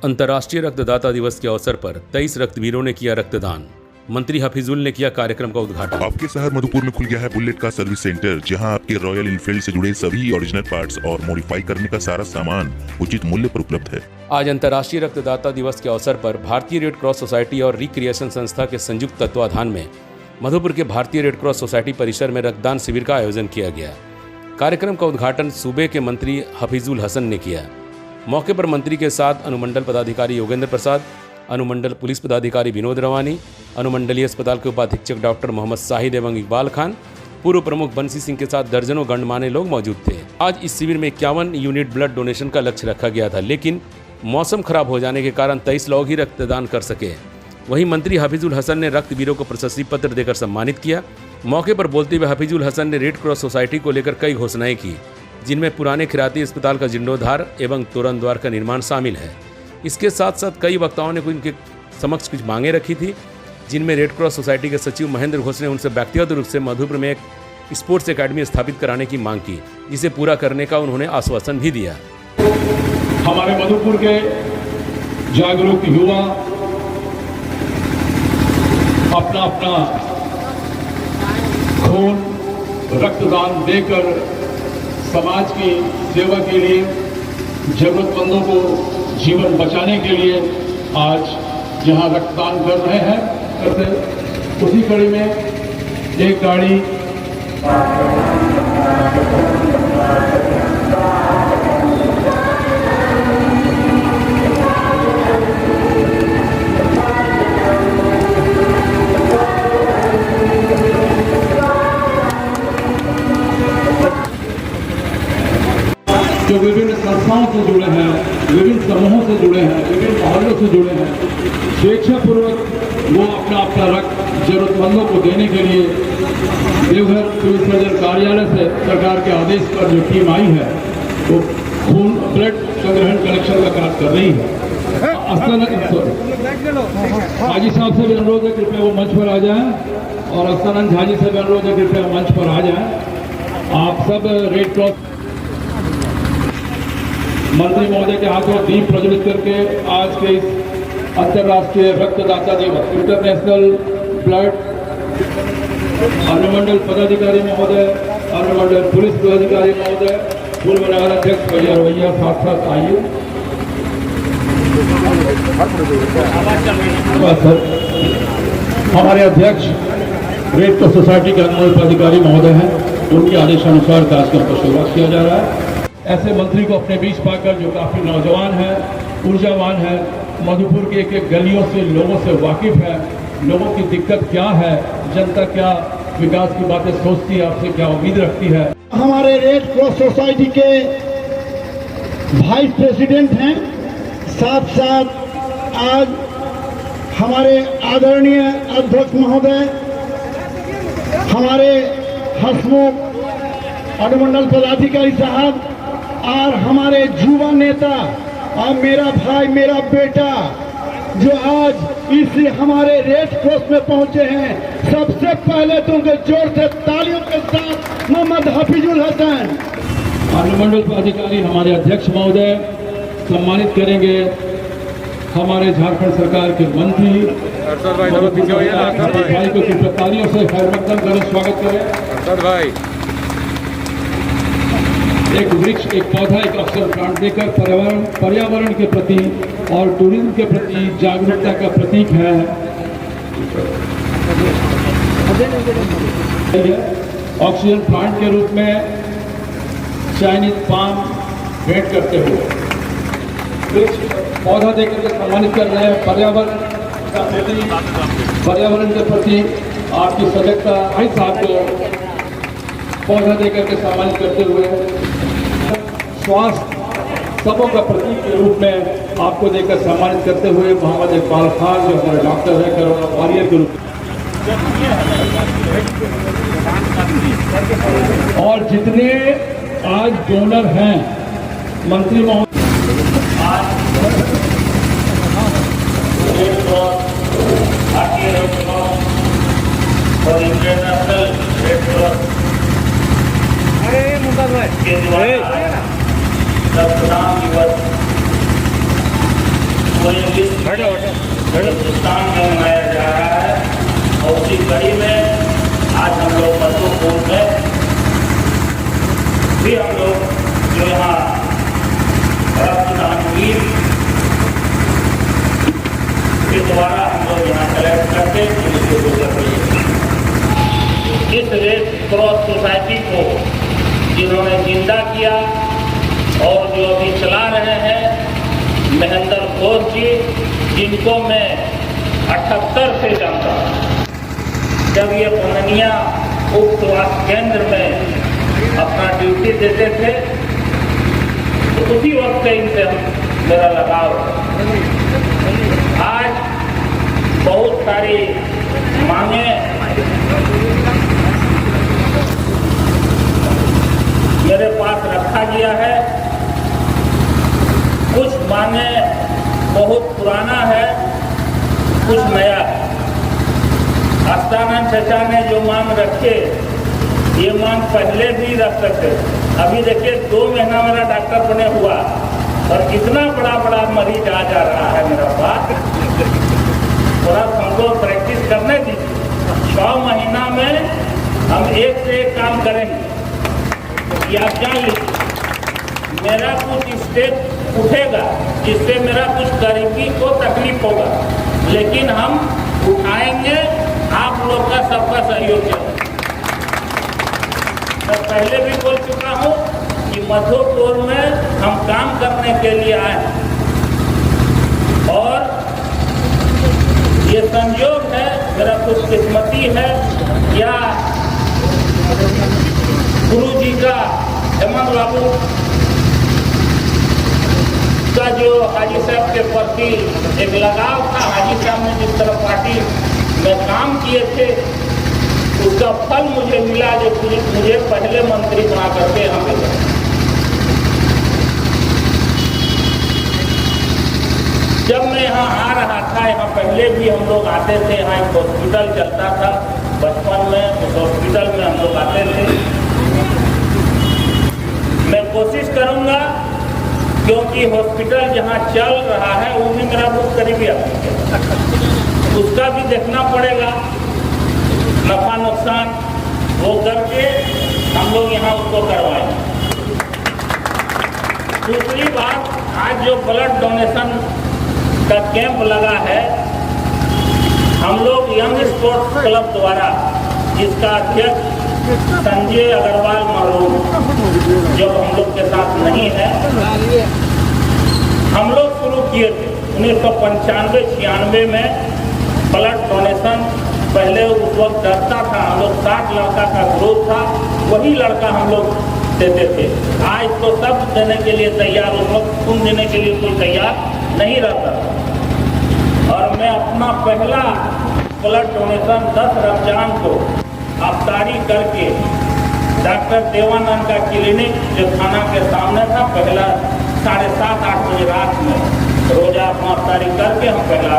अंतर्राष्ट्रीय रक्तदाता दिवस के अवसर पर 23 रक्तवीरों ने किया रक्तदान। मंत्री हफीजुल ने किया कार्यक्रम का उद्घाटन। आपके शहर मधुपुर में खुल गया है बुलेट का सर्विस सेंटर, जहां आपके रॉयल इनफील्ड से जुड़े सभी ओरिजिनल पार्ट्स और मॉडिफाई करने का सारा सामान उचित मूल्य पर उपलब्ध है। आज अंतर्राष्ट्रीय रक्तदाता दिवस के अवसर पर भारतीय रेड क्रॉस सोसाइटी और रिक्रिएशन संस्था के संयुक्त तत्वाधान में मधुपुर के भारतीय रेड क्रॉस सोसाइटी परिसर में रक्तदान शिविर का आयोजन किया गया। कार्यक्रम का उद्घाटन सूबे के मंत्री हफीजुल हसन ने किया। मौके पर मंत्री के साथ अनुमंडल पदाधिकारी योगेंद्र प्रसाद, अनुमंडल पुलिस पदाधिकारी विनोद रवानी, अनुमंडलीय अस्पताल के उपाधीक्षक डॉक्टर मोहम्मद शाहिद एवं इकबाल खान, पूर्व प्रमुख बंसी सिंह के साथ दर्जनों गणमान्य लोग मौजूद थे। आज इस शिविर में 51 यूनिट ब्लड डोनेशन का लक्ष्य रखा गया था, लेकिन मौसम खराब हो जाने के कारण 23 लोग ही रक्तदान कर सके। वहीं मंत्री हफीजुल हसन ने रक्तवीरों को प्रशस्ति पत्र देकर सम्मानित किया। मौके पर बोलते हुए हफीजुल हसन ने रेड क्रॉस सोसाइटी को लेकर कई घोषणाएं की, जिनमें पुराने खिराती अस्पताल का जीर्णोद्धार एवं तोरण द्वार का निर्माण शामिल है। इसके साथ साथ कई वक्ताओं ने उनके समक्ष कुछ मांगे रखी थी, जिनमें रेड क्रॉस सोसाइटी के सचिव महेंद्र घोष ने उनसे व्यक्तिगत रूप से मधुपुर में एक स्पोर्ट्स एकेडमी स्थापित कराने की मांग की, जिसे पूरा करने का उन्होंने आश्वासन भी दिया। हमारे मधुपुर के जागरूक युवा अपना अपना खून रक्तदान देकर समाज की सेवा के लिए, जरूरतमंदों को जीवन बचाने के लिए आज यहाँ रक्तदान कर रहे हैं। उसी कड़ी में एक गाड़ी जो विभिन्न संस्थाओं से जुड़े हैं, विभिन्न समूहों से जुड़े हैं, विभिन्न मोहल्लों से जुड़े हैं, स्वेच्छापूर्वक वो अपना अपना रक्त जरूरतमंदों को देने के लिए देवघर सिविल सर्जन कार्यालय से सरकार के आदेश पर जो टीम आई है वो खून ब्लड संग्रहण कलेक्शन का कार्य कर रही है। हाजी साहब से भी अनुरोध है कृपया वो मंच पर आ जाएं, और अस्तानंद झाजी से भी अनुरोध है कृपया मंच पर आ जाएं। आप सब रेड क्रॉस मंत्री महोदय के हाथों दीप प्रज्वलित करके आज के इस अंतर्राष्ट्रीय रक्तदाता दिवस, इंटरनेशनल ब्लड, अनुमंडल पदाधिकारी महोदय, अनुमंडल पुलिस पदाधिकारी महोदय, पूर्व नगराध्यक्ष भैया रवैया साथ साथ आइए। हमारे अध्यक्ष रेड क्रॉस सोसाइटी के अनुमंडल पदाधिकारी महोदय हैं, उनके आदेशानुसार कार्यक्रम का शुरुआत किया जा रहा है। ऐसे मंत्री को अपने बीच पाकर जो काफी नौजवान है, ऊर्जावान है, मधुपुर के एक गलियों से लोगों से वाकिफ है, लोगों की दिक्कत क्या है, जनता क्या विकास की बातें सोचती है, आपसे क्या उम्मीद रखती है। हमारे रेड क्रॉस सोसाइटी के वाइस प्रेसिडेंट हैं, साथ साथ आज हमारे आदरणीय अध्यक्ष महोदय, हमारे हसमुख अनुमंडल पदाधिकारी साहब, और हमारे युवा नेता और मेरा भाई, मेरा बेटा जो आज इस हमारे रेड क्रॉस में पहुंचे हैं, सबसे पहले तो उनके जोर से तालियों के साथ मोहम्मद हफीजुल हसन। अनुमंडल पदाधिकारी हमारे अध्यक्ष महोदय सम्मानित करेंगे हमारे झारखंड सरकार के मंत्री भाई को कृपया तालियों से खैर मकदम करें, स्वागत करें। भाई एक वृक्ष, एक पौधा, एक ऑक्सीजन प्लांट देकर पर्यावरण के प्रति और टूरिज्म के प्रति जागरूकता का प्रतीक है। ऑक्सीजन प्लांट के रूप में चाइनीज पाम भेंट करते हुए वृक्ष पौधा देकर के सम्मानित कर रहे हैं। पर्यावरण के प्रति आपकी सजगता भाई साहब को पौधा देकर के सम्मानित करते हुए स्वास्थ्य सबों का प्रतीक के रूप में आपको देकर सम्मानित करते हुए मोहम्मद इकबाल खान जो हमारे डॉक्टर है, कोरोना वॉरियर के रूप में, और जितने आज डोनर हैं मंत्री महोदय, भारतीय रेड क्रॉस और इंटरनेशनल रेड क्रॉस रक्तदान दिवस पूरे विश्व हिंदुस्तान में मनाया जा रहा है। और उसी कड़ी में आज हम लोग मधुपुर में भी हम लोग जो यहाँ रक्तदान वीर के द्वारा हम लोग यहाँ कलेक्ट करके पुलिस को कर रही है। इस रेड क्रॉस सोसाइटी को जिन्होंने जिंदा किया और जो अभी चला रहे हैं महेंद्र घोष जी, जिनको मैं 78 से जानता हूँ। जब ये पननिया उप स्वास्थ्य केंद्र में अपना ड्यूटी देते थे तो उसी वक्त से इनसे मेरा लगाव है। आज बहुत सारी मांगे मेरे पास रखा गया है। कुछ मांगे बहुत पुराना है, कुछ नया है। आस्थानंद चचा ने जो मांग रखे ये मांग पहले भी रख सकते। अभी देखिए 2 महीना मेरा डॉक्टर बने हुआ और कितना बड़ा मरीज आ जा रहा है मेरा पास। थोड़ा हमको प्रैक्टिस करने दीजिए। 6 महीना में हम एक से एक काम करेंगे। ये आप जान लीजिए, मेरा कुछ स्टेप उठेगा जिससे मेरा कुछ गरीबी को तकलीफ होगा, लेकिन हम उठाएंगे। आप लोग का सबका सहयोग चाहिए। मैं पहले भी बोल चुका हूँ कि मधुपुर में हम काम करने के लिए आए और ये संयोग है, मेरा खुशकिस्मती है या गुरु जी का हेमंत बाबू का जो हाजी साहब के प्रति एक लगाव था। हाजी साहब ने जिस तरह पार्टी में काम किए थे उसका फल मुझे मिला, जो मुझे पहले मंत्री बना करके यहाँ मिला। जब मैं यहाँ आ रहा था, यहाँ पहले भी हम लोग आते थे। यहाँ एक हॉस्पिटल चलता था बचपन में, उस हॉस्पिटल में हम लोग आते थे। मैं कोशिश करूंगा क्योंकि हॉस्पिटल जहाँ चल रहा है वो भी मेरा बहुत करीबी है, उसका भी देखना पड़ेगा। नफा नुकसान वो करके हम लोग यहाँ उसको करवाएं। दूसरी बात, आज जो ब्लड डोनेशन का कैंप लगा है, हम लोग यंग स्पोर्ट्स क्लब द्वारा, जिसका अध्यक्ष संजय अग्रवाल मरहूम जो हम लोग के साथ नहीं है, हम लोग शुरू किए थे 1995-96 में ब्लड डोनेशन। पहले उस वक्त डरता था, हम लोग 60 लड़का का ग्रुप था, वही लड़का हम लोग देते थे। आज तो सब देने के लिए तैयार, उस वक्त खून देने के लिए कोई तैयार नहीं रहता। और मैं अपना पहला ब्लड डोनेशन 10 रमजान को अफ्तारी करके डॉक्टर देवानंद का क्लिनिक जो थाना के सामने था, पहला 7:30-8 बजे रात में रोजा अपना अफ्तारी करके हम पहला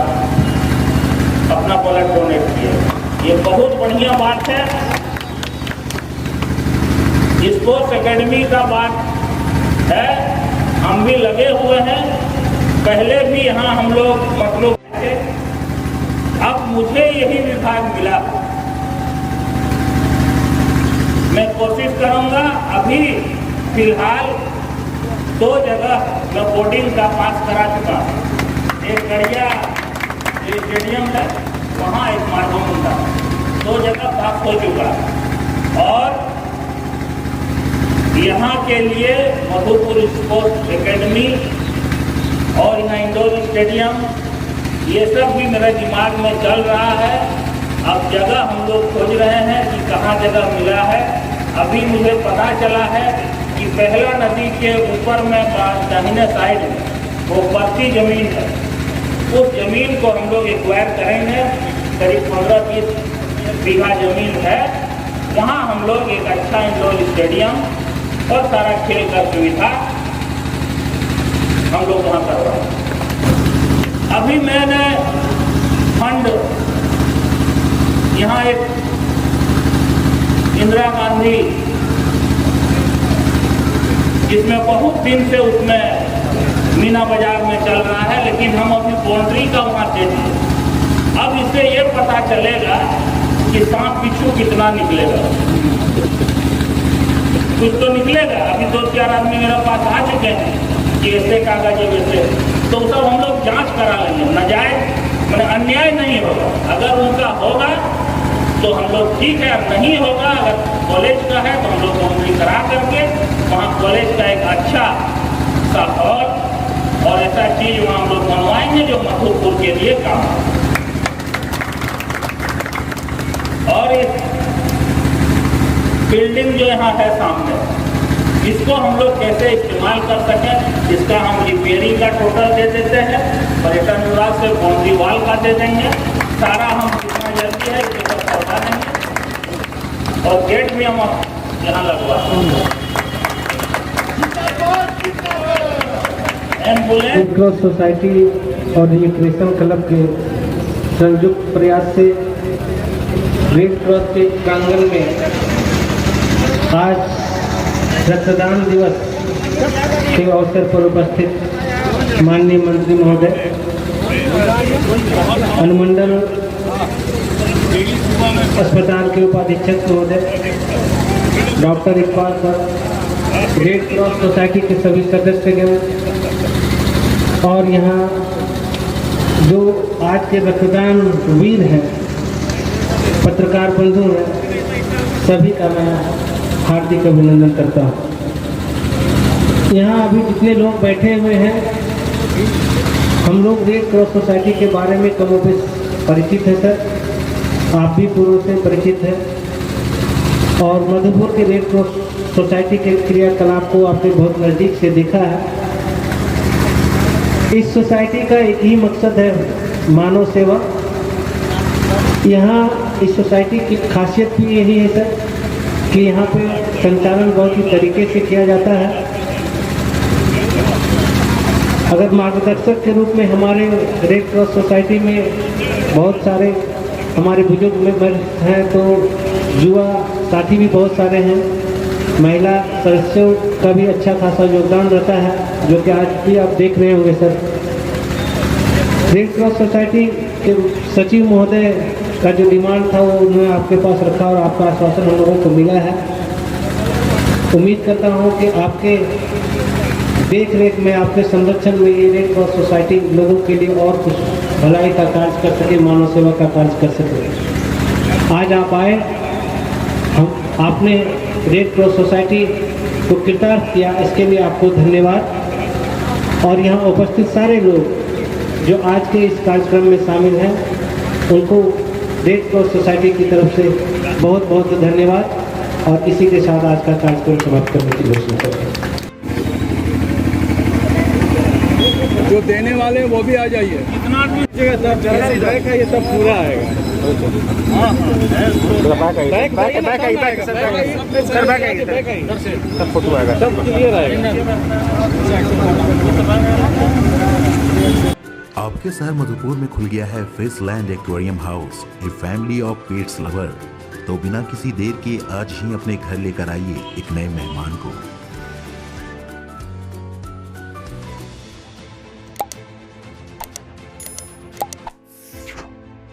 अपना ब्लड डोनेट किए। ये बहुत बढ़िया बात है। स्पोर्ट्स एकेडमी का बात है, हम भी लगे हुए हैं। पहले भी यहाँ हम लोग मतलब थे, अब मुझे यही विभाग मिला। मैं कोशिश करूंगा। अभी फिलहाल 2 जगह मैं बोर्डिंग का पास करा चुका। एक गड़िया स्टेडियम है, वहाँ एक मार्गों था, 2 जगह पास हो चुका। और यहाँ के लिए मधुपुर स्पोर्ट्स एकेडमी और यहाँ इंडोर स्टेडियम, ये सब भी मेरे दिमाग में चल रहा है। अब जगह हम लोग खोज रहे हैं कि कहाँ जगह मिला है। अभी मुझे पता चला है कि पहला नदी के ऊपर में दाहिने साइड में वो पत्ती जमीन है, उस जमीन को हम लोग एक्वायर करेंगे। करीब 15-20 बीघा जमीन है, वहाँ हम लोग एक अच्छा इंडोर स्टेडियम और सारा खेल का सुविधा हम लोग वहाँ करवाएं। अभी मैंने फंड यहाँ एक इंदिरा गांधी, जिसमें बहुत दिन से उसमें मीना बाजार में चल रहा है, लेकिन हम अभी बाउंड्री का वहाँ दे दिए। अब इससे ये पता चलेगा कि सांप बिच्छू कितना निकलेगा, कुछ तो निकलेगा। अभी 2-4 आदमी मेरे पास आ चुके हैं कि ऐसे कागज है वैसे, तो सब हम लोग जांच करा लेंगे। नाजायज मैंने अन्याय नहीं होगा, अगर उनका होगा तो हम लोग ठीक है, नहीं होगा अगर कॉलेज का है तो हम लोग बाउंड्री करा करके वहाँ कॉलेज का एक अच्छा सा हॉल और ऐसा चीज वहाँ हम लोग बनवाएंगे जो मधुपुर के लिए काम है। और इस बिल्डिंग जो यहाँ है सामने, इसको हम लोग कैसे इस्तेमाल कर सकें, इसका हम रिपेयरिंग का टोटल दे देते हैं, पर्यटन विभाग से बाउंड्री वॉल का दे देंगे, सारा हम जितना जल्दी है इसे सब करवा देंगे और गेट भी हम यहाँ लगवा देंगे। रेड क्रॉस सोसाइटी और रिक्रिएशन क्लब के संयुक्त प्रयास से रेड क्रॉस के प्रांगण में आज रक्तदान दिवस के अवसर पर उपस्थित माननीय मंत्री महोदय, अनुमंडल अस्पताल के उपाधीक्षक महोदय, doctor Iqbal sir, red cross society के सभी सदस्यगण और यहाँ जो आज के रक्तदान वीर हैं, पत्रकार बंधु हैं, सभी का मैं हार्दिक अभिनंदन करता हूँ। यहाँ अभी जितने लोग बैठे हुए हैं, हम लोग रेड क्रॉस सोसाइटी के बारे में कमोबेश परिचित है सर, आप भी पूर्व से परिचित हैं और मधुपुर के रेड क्रॉस सोसाइटी के क्रियाकलाप को आपने बहुत नज़दीक से देखा है। इस सोसाइटी का एक ही मकसद है, मानव सेवा। यहाँ इस सोसाइटी की खासियत भी यही है सर कि यहाँ पे संचालन बहुत ही तरीके से किया जाता है। अगर मार्गदर्शक के रूप में हमारे रेड क्रॉस सोसाइटी में बहुत सारे हमारे बुजुर्ग मेंबर हैं, तो युवा साथी भी बहुत सारे हैं, महिला सदस्यों का भी अच्छा खासा योगदान रहता है, जो कि आज भी आप देख रहे होंगे सर। रेड क्रॉस सोसाइटी के सचिव महोदय का जो डिमांड था वो उन्होंने आपके पास रखा और आपका आश्वासन हम लोगों को मिला है। उम्मीद करता हूँ कि आपके देख रेख में, आपके संरक्षण में ये रेड क्रॉस सोसाइटी लोगों के लिए और कुछ भलाई का कार्य कर सके, मानव सेवा का कार्य कर सके। आज आप आए, हम आपने रेड क्रॉस सोसाइटी को कृतार्थ किया, इसके लिए आपको धन्यवाद। और यहाँ उपस्थित सारे लोग जो आज के इस कार्यक्रम में शामिल हैं, उनको रेड क्रॉस सोसाइटी की तरफ से बहुत बहुत धन्यवाद। और इसी के साथ आज का कार्यक्रम समाप्त करने की घोषणा करते हैं। जो देने वाले हैं वो भी आ जाइए। कितना ये सब पूरा आएगा। सब फोटो आएगा, सब क्लियर आएगा। आपके शहर मधुपुर में खुल गया है Fishland aquarium house, a family of pets lover. तो बिना किसी देर के आज ही अपने घर लेकर आइए एक नए मेहमान को।